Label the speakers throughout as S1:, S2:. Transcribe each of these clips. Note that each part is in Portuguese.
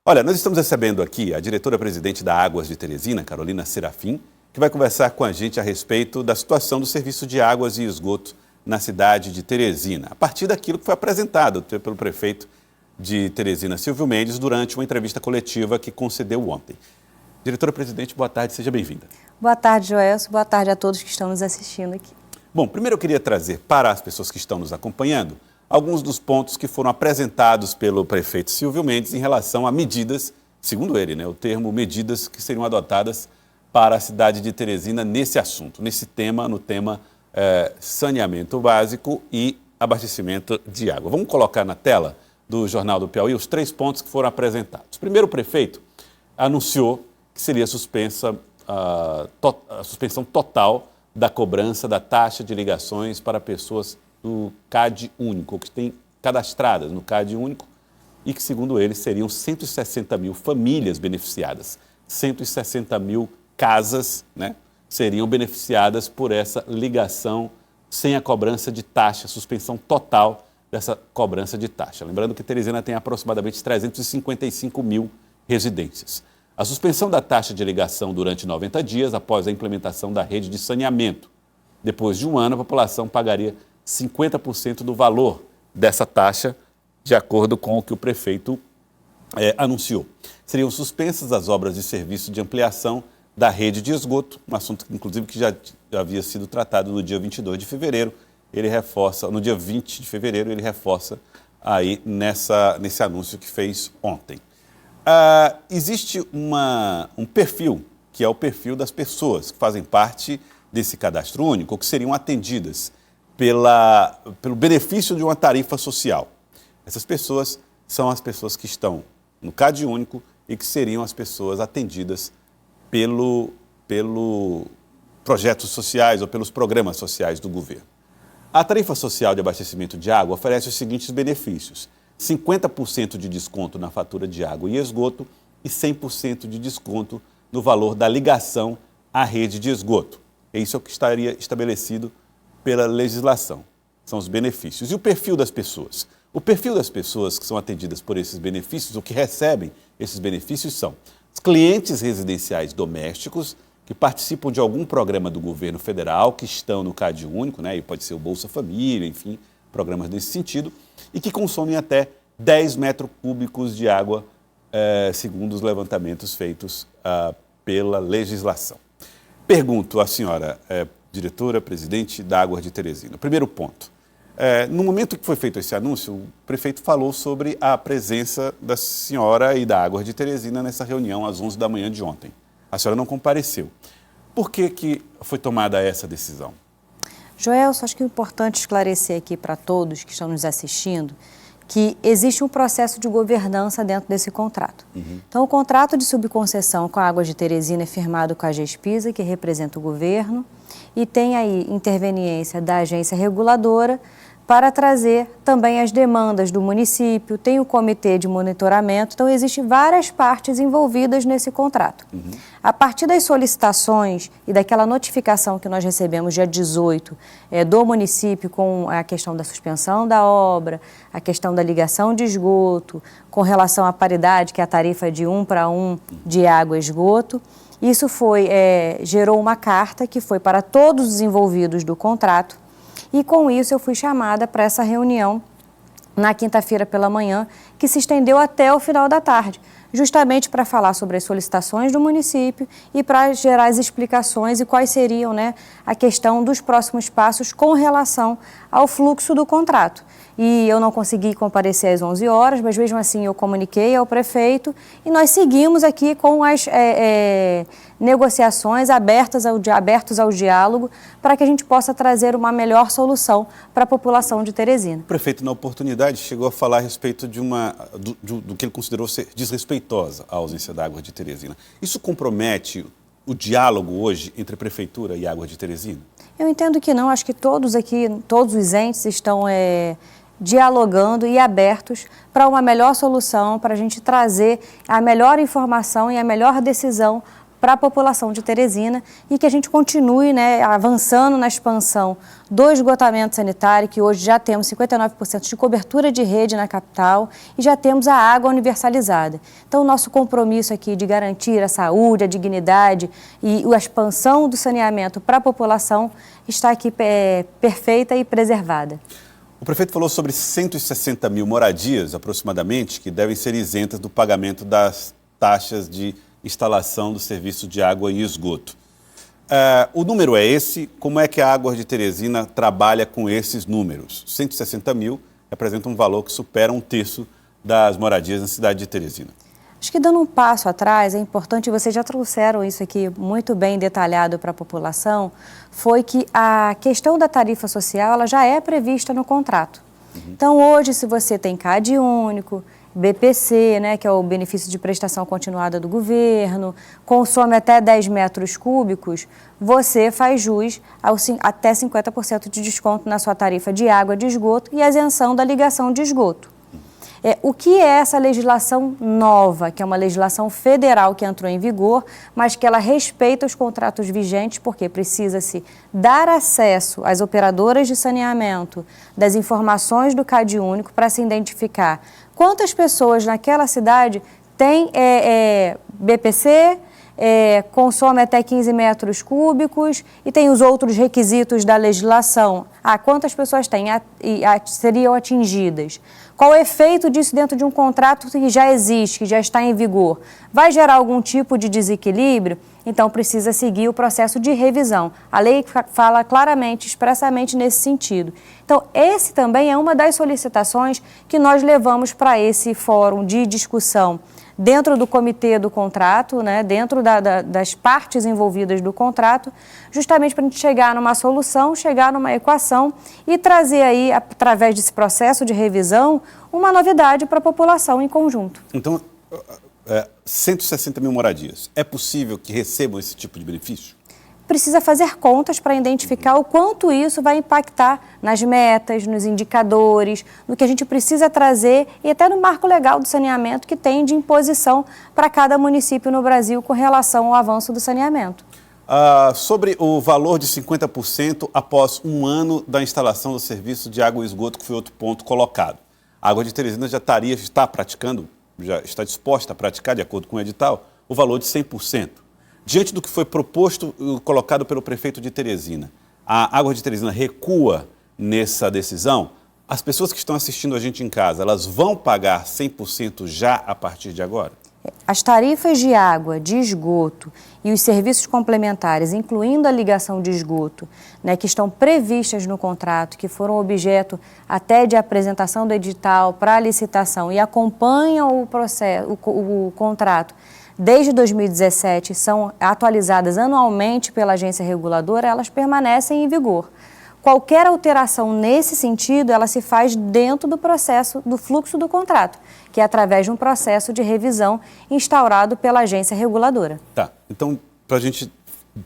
S1: Olha, nós estamos recebendo aqui a diretora-presidente da Águas de Teresina, Carolina Serafim, que vai conversar com a gente a respeito da situação do serviço de águas e esgoto na cidade de Teresina, a partir daquilo que foi apresentado pelo prefeito de Teresina, Silvio Mendes, durante uma entrevista coletiva que concedeu ontem. Diretora-presidente, boa tarde, seja bem-vinda.
S2: Boa tarde, Joelson. Boa tarde a todos que estão nos assistindo aqui.
S1: Bom, primeiro eu queria trazer para as pessoas que estão nos acompanhando alguns dos pontos que foram apresentados pelo prefeito Silvio Mendes em relação a medidas, segundo ele, o termo medidas que seriam adotadas para a cidade de Teresina nesse assunto, nesse tema, no tema saneamento básico e abastecimento de água. Vamos colocar na tela do Jornal do Piauí os 3 pontos que foram apresentados. Primeiro, o prefeito anunciou que seria suspensa a suspensão total da cobrança da taxa de ligações para pessoas do CAD único, que têm cadastradas no CAD único e que, segundo ele, seriam 160 mil famílias beneficiadas, 160 mil casas, seriam beneficiadas por essa ligação sem a cobrança de taxa, suspensão total dessa cobrança de taxa. Lembrando que Teresina tem aproximadamente 355 mil residências. A suspensão da taxa de ligação durante 90 dias após a implementação da rede de saneamento. Depois de um ano, a população pagaria 50% do valor dessa taxa, de acordo com o que o prefeito anunciou. Seriam suspensas as obras de serviço de ampliação da rede de esgoto, um assunto, inclusive, que já havia sido tratado no dia 22 de fevereiro. Ele reforça, no dia 20 de fevereiro, ele reforça aí nesse anúncio que fez ontem. Existe um perfil, que é o perfil das pessoas que fazem parte desse cadastro único, que seriam atendidas pelo benefício de uma tarifa social. Essas pessoas são as pessoas que estão no CAD único e que seriam as pessoas atendidas pelo projetos sociais ou pelos programas sociais do governo. A tarifa social de abastecimento de água oferece os seguintes benefícios: 50% de desconto na fatura de água e esgoto e 100% de desconto no valor da ligação à rede de esgoto. Isso é o que estaria estabelecido pela legislação. São os benefícios. E o perfil das pessoas? O perfil das pessoas que são atendidas por esses benefícios, ou que recebem esses benefícios, são os clientes residenciais domésticos que participam de algum programa do governo federal, que estão no CAD único, e pode ser o Bolsa Família, enfim, programas nesse sentido, e que consomem até 10 metros cúbicos de água, segundo os levantamentos feitos pela legislação. Pergunto à senhora, diretora, presidente da Águas de Teresina. Primeiro ponto. No momento que foi feito esse anúncio, o prefeito falou sobre a presença da senhora e da Águas de Teresina nessa reunião às 11 da manhã de ontem. A senhora não compareceu. Por que foi tomada essa decisão?
S2: Joelson, acho que é importante esclarecer aqui para todos que estão nos assistindo que existe um processo de governança dentro desse contrato. Então, o contrato de subconcessão com a Águas de Teresina é firmado com a GESPISA, que representa o governo, e tem aí interveniência da agência reguladora para trazer também as demandas do município, tem o comitê de monitoramento, então existem várias partes envolvidas nesse contrato. A partir das solicitações e daquela notificação que nós recebemos dia 18 do município com a questão da suspensão da obra, a questão da ligação de esgoto, com relação à paridade, que é a tarifa de 1 para 1 de água e esgoto, isso gerou uma carta que foi para todos os envolvidos do contrato. E com isso eu fui chamada para essa reunião na quinta-feira pela manhã, que se estendeu até o final da tarde, justamente para falar sobre as solicitações do município e para gerar as explicações e quais seriam a questão dos próximos passos com relação ao fluxo do contrato. E eu não consegui comparecer às 11 horas, mas mesmo assim eu comuniquei ao prefeito e nós seguimos aqui com as negociações abertos ao diálogo para que a gente possa trazer uma melhor solução para a população de Teresina.
S1: O prefeito, na oportunidade, chegou a falar a respeito do que ele considerou ser desrespeitosa a ausência da Água de Teresina. Isso compromete o diálogo hoje entre a Prefeitura e a Água de Teresina?
S2: Eu entendo que não, acho que todos os entes estão dialogando e abertos para uma melhor solução, para a gente trazer a melhor informação e a melhor decisão para a população de Teresina e que a gente continue, né, avançando na expansão do esgotamento sanitário, que hoje já temos 59% de cobertura de rede na capital e já temos a água universalizada. Então, o nosso compromisso aqui de garantir a saúde, a dignidade e a expansão do saneamento para a população está aqui perfeita e preservada.
S1: O prefeito falou sobre 160 mil moradias, aproximadamente, que devem ser isentas do pagamento das taxas de instalação do serviço de água e esgoto. O número é esse? Como é que a Águas de Teresina trabalha com esses números? 160 mil representa um valor que supera 1/3 das moradias na cidade de Teresina.
S2: Acho que dando um passo atrás, é importante, vocês já trouxeram isso aqui muito bem detalhado para a população, foi que a questão da tarifa social ela já é prevista no contrato. Então, hoje, se você tem CAD único, BPC, né, que é o benefício de prestação continuada do governo, consome até 10 metros cúbicos, você faz jus até 50% de desconto na sua tarifa de água de esgoto e isenção da ligação de esgoto. O que é essa legislação nova, que é uma legislação federal que entrou em vigor, mas que ela respeita os contratos vigentes, porque precisa-se dar acesso às operadoras de saneamento das informações do CAD único para se identificar quantas pessoas naquela cidade têm BPC, consome até 15 metros cúbicos e tem os outros requisitos da legislação. Quantas pessoas têm seriam atingidas? Qual o efeito disso dentro de um contrato que já existe, que já está em vigor? Vai gerar algum tipo de desequilíbrio? Então, precisa seguir o processo de revisão. A lei fala claramente, expressamente nesse sentido. Então, esse também é uma das solicitações que nós levamos para esse fórum de discussão dentro do comitê do contrato, né, dentro das partes envolvidas do contrato, justamente para a gente chegar numa solução, chegar numa equação e trazer aí, através desse processo de revisão, uma novidade para a população em conjunto.
S1: Então, 160 mil moradias, é possível que recebam esse tipo de benefício?
S2: Precisa fazer contas para identificar o quanto isso vai impactar nas metas, nos indicadores, no que a gente precisa trazer e até no marco legal do saneamento que tem de imposição para cada município no Brasil com relação ao avanço do saneamento.
S1: Sobre o valor de 50% após um ano da instalação do serviço de água e esgoto, que foi outro ponto colocado. A Água de Teresina está praticando, já está disposta a praticar, de acordo com o edital, o valor de 100%. Diante do que foi proposto e colocado pelo prefeito de Teresina, a Água de Teresina recua nessa decisão? As pessoas que estão assistindo a gente em casa, elas vão pagar 100% já a partir de agora?
S2: As tarifas de água, de esgoto e os serviços complementares, incluindo a ligação de esgoto, né, que estão previstas no contrato, que foram objeto até de apresentação do edital para a licitação e acompanham o contrato desde 2017, são atualizadas anualmente pela agência reguladora, elas permanecem em vigor. Qualquer alteração nesse sentido, ela se faz dentro do processo, do fluxo do contrato, que é através de um processo de revisão instaurado pela agência reguladora.
S1: Tá, então, para a gente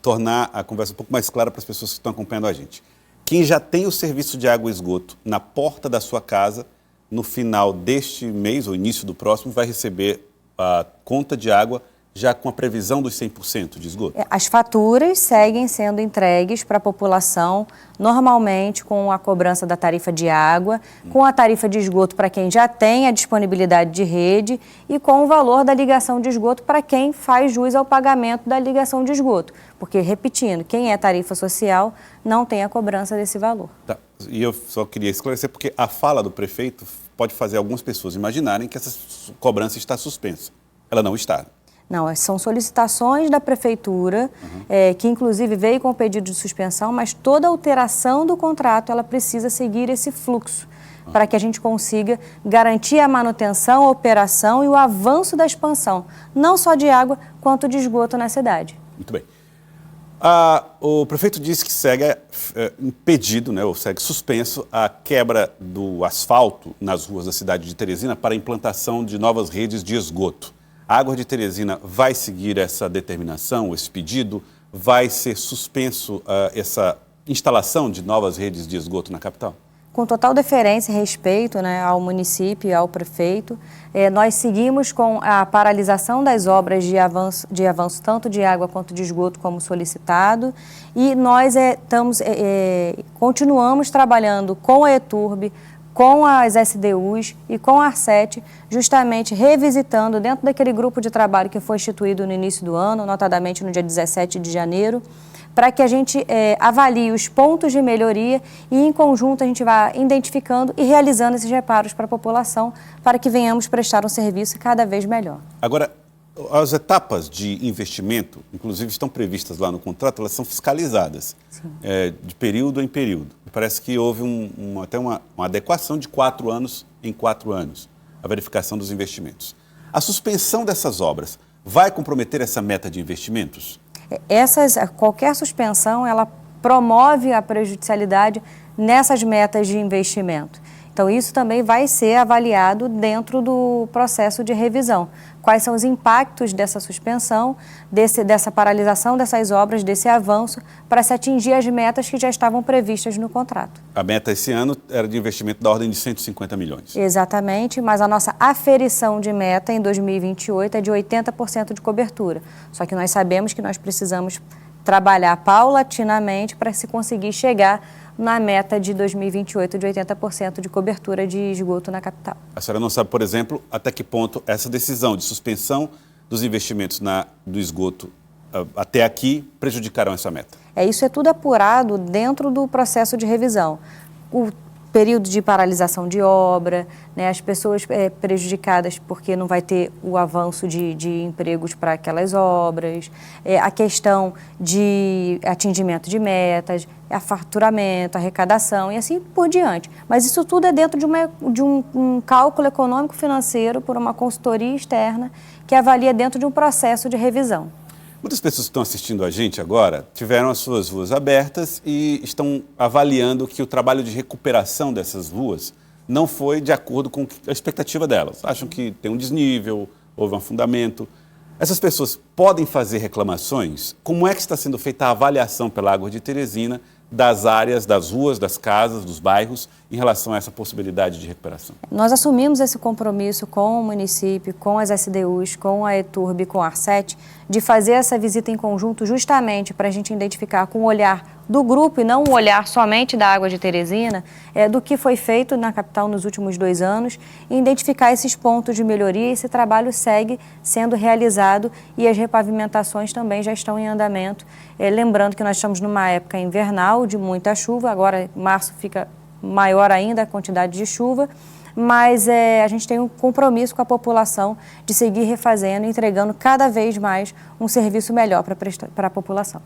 S1: tornar a conversa um pouco mais clara para as pessoas que estão acompanhando a gente, quem já tem o serviço de água e esgoto na porta da sua casa, no final deste mês ou início do próximo, vai receber a conta de água já com a previsão dos 100% de esgoto?
S2: As faturas seguem sendo entregues para a população, normalmente com a cobrança da tarifa de água, com a tarifa de esgoto para quem já tem a disponibilidade de rede e com o valor da ligação de esgoto para quem faz jus ao pagamento da ligação de esgoto. Porque, repetindo, quem é tarifa social não tem a cobrança desse valor.
S1: Tá. E eu só queria esclarecer, porque a fala do prefeito pode fazer algumas pessoas imaginarem que essa cobrança está suspensa. Ela não está.
S2: Não, são solicitações da prefeitura, que inclusive veio com o pedido de suspensão, mas toda alteração do contrato ela precisa seguir esse fluxo, para que a gente consiga garantir a manutenção, a operação e o avanço da expansão, não só de água, quanto de esgoto na cidade.
S1: Muito bem. O prefeito disse que segue impedido, né, ou segue suspenso a quebra do asfalto nas ruas da cidade de Teresina para a implantação de novas redes de esgoto. A Água de Teresina vai seguir essa determinação, esse pedido? Vai ser suspenso essa instalação de novas redes de esgoto na capital?
S2: com total deferência e respeito, né, ao município e ao prefeito. Nós seguimos com a paralisação das obras de avanço tanto de água quanto de esgoto como solicitado, e nós continuamos trabalhando com a ETURB, com as SDUs e com a ARCET, justamente revisitando dentro daquele grupo de trabalho que foi instituído no início do ano, notadamente no dia 17 de janeiro, para que a gente avalie os pontos de melhoria e, em conjunto, a gente vá identificando e realizando esses reparos para a população, para que venhamos prestar um serviço cada vez melhor.
S1: Agora, as etapas de investimento, inclusive, estão previstas lá no contrato, elas são fiscalizadas, de período em período. Parece que houve até uma adequação de 4 anos em 4 anos, a verificação dos investimentos. A suspensão dessas obras vai comprometer essa meta de investimentos?
S2: Qualquer suspensão, ela promove a prejudicialidade nessas metas de investimento. Então, isso também vai ser avaliado dentro do processo de revisão. Quais são os impactos dessa suspensão, dessa paralisação dessas obras, desse avanço, para se atingir as metas que já estavam previstas no contrato.
S1: A meta esse ano era de investimento da ordem de 150 milhões.
S2: Exatamente, mas a nossa aferição de meta em 2028 é de 80% de cobertura. Só que nós sabemos que nós precisamos trabalhar paulatinamente para se conseguir chegar na meta de 2028 de 80% de cobertura de esgoto na capital.
S1: A senhora não sabe, por exemplo, até que ponto essa decisão de suspensão dos investimentos do esgoto até aqui prejudicarão essa meta?
S2: Isso é tudo apurado dentro do processo de revisão. O período de paralisação de obra, né, as pessoas prejudicadas porque não vai ter o avanço de empregos para aquelas obras, a questão de atingimento de metas, a faturamento, a arrecadação e assim por diante. Mas isso tudo é dentro de um cálculo econômico-financeiro por uma consultoria externa que avalia dentro de um processo de revisão.
S1: Muitas pessoas que estão assistindo a gente agora tiveram as suas ruas abertas e estão avaliando que o trabalho de recuperação dessas ruas não foi de acordo com a expectativa delas. Acham que tem um desnível, houve um afundamento. Essas pessoas podem fazer reclamações? Como é que está sendo feita a avaliação pela Água de Teresina das áreas, das ruas, das casas, dos bairros, em relação a essa possibilidade de recuperação?
S2: Nós assumimos esse compromisso com o município, com as SDUs, com a ETURB, com a ARCET, de fazer essa visita em conjunto justamente para a gente identificar com o olhar do grupo e não o olhar somente da Água de Teresina, do que foi feito na capital nos últimos 2 anos e identificar esses pontos de melhoria. Esse trabalho segue sendo realizado e as repavimentações também já estão em andamento. Lembrando que nós estamos numa época invernal de muita chuva, agora em março fica maior ainda a quantidade de chuva, mas a gente tem um compromisso com a população de seguir refazendo e entregando cada vez mais um serviço melhor para a população.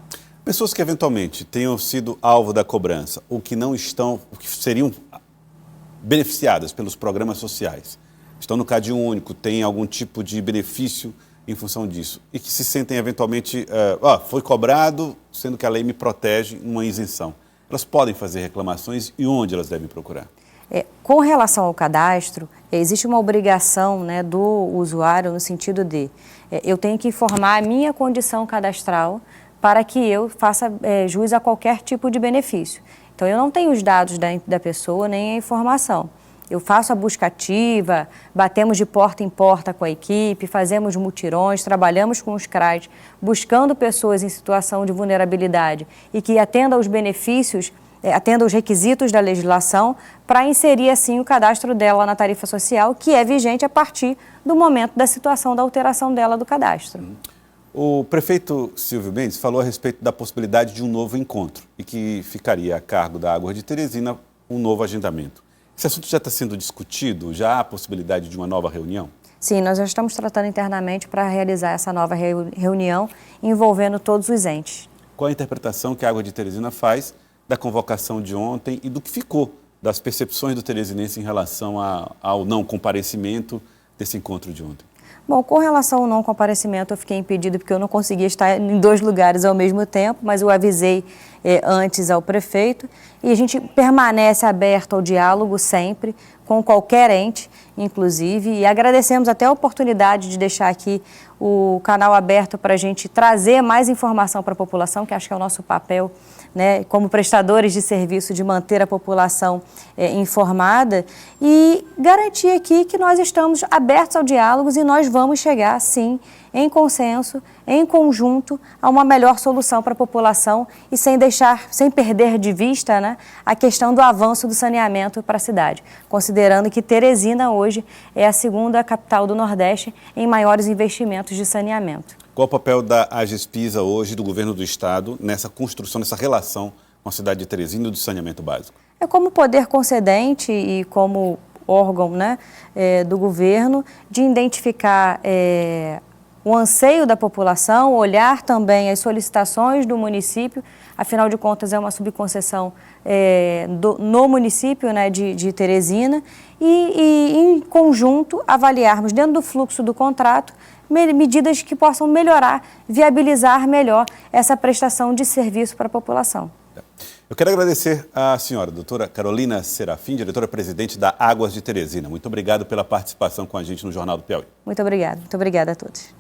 S1: Pessoas que eventualmente tenham sido alvo da cobrança ou que não estão, que seriam beneficiadas pelos programas sociais, estão no Cadinho Único, têm algum tipo de benefício em função disso e que se sentem eventualmente, foi cobrado, sendo que a lei me protege, uma isenção. Elas podem fazer reclamações e onde elas devem procurar?
S2: Com relação ao cadastro, existe uma obrigação, né, do usuário no sentido de eu tenho que informar a minha condição cadastral para que eu faça jus a qualquer tipo de benefício. Então, eu não tenho os dados da pessoa nem a informação. Eu faço a busca ativa, batemos de porta em porta com a equipe, fazemos mutirões, trabalhamos com os CRAs, buscando pessoas em situação de vulnerabilidade e que atendam aos benefícios, atendam aos requisitos da legislação para inserir, assim, o cadastro dela na tarifa social, que é vigente a partir do momento da situação da alteração dela do cadastro.
S1: O prefeito Silvio Mendes falou a respeito da possibilidade de um novo encontro e que ficaria a cargo da Água de Teresina um novo agendamento. Esse assunto já está sendo discutido? Já há a possibilidade de uma nova reunião?
S2: Sim, nós já estamos tratando internamente para realizar essa nova reunião envolvendo todos os entes.
S1: Qual a interpretação que a Água de Teresina faz da convocação de ontem e do que ficou das percepções do teresinense em relação ao não comparecimento desse encontro de ontem?
S2: Bom, com relação ao não comparecimento, eu fiquei impedido porque eu não conseguia estar em 2 lugares ao mesmo tempo, mas eu avisei antes ao prefeito e a gente permanece aberto ao diálogo sempre com qualquer ente inclusive, e agradecemos até a oportunidade de deixar aqui o canal aberto para a gente trazer mais informação para a população, que acho que é o nosso papel, né, como prestadores de serviço, de manter a população informada e garantir aqui que nós estamos abertos ao diálogo e nós vamos chegar, sim, em consenso, em conjunto, a uma melhor solução para a população e sem perder de vista, né, a questão do avanço do saneamento para a cidade, considerando que Teresina hoje é a segunda capital do Nordeste em maiores investimentos de saneamento.
S1: Qual o papel da AGESPISA hoje, do governo do estado, nessa construção, nessa relação com a cidade de Teresina e do saneamento básico?
S2: É como poder concedente e como órgão, né, do governo de identificar o anseio da população, olhar também as solicitações do município, afinal de contas é uma subconcessão no município, né, de Teresina, e em conjunto avaliarmos dentro do fluxo do contrato medidas que possam melhorar, viabilizar melhor essa prestação de serviço para a população.
S1: Eu quero agradecer à senhora, doutora Carolina Serafim, diretora-presidente da Águas de Teresina. Muito obrigado pela participação com a gente no Jornal do Piauí.
S2: Muito obrigada a todos.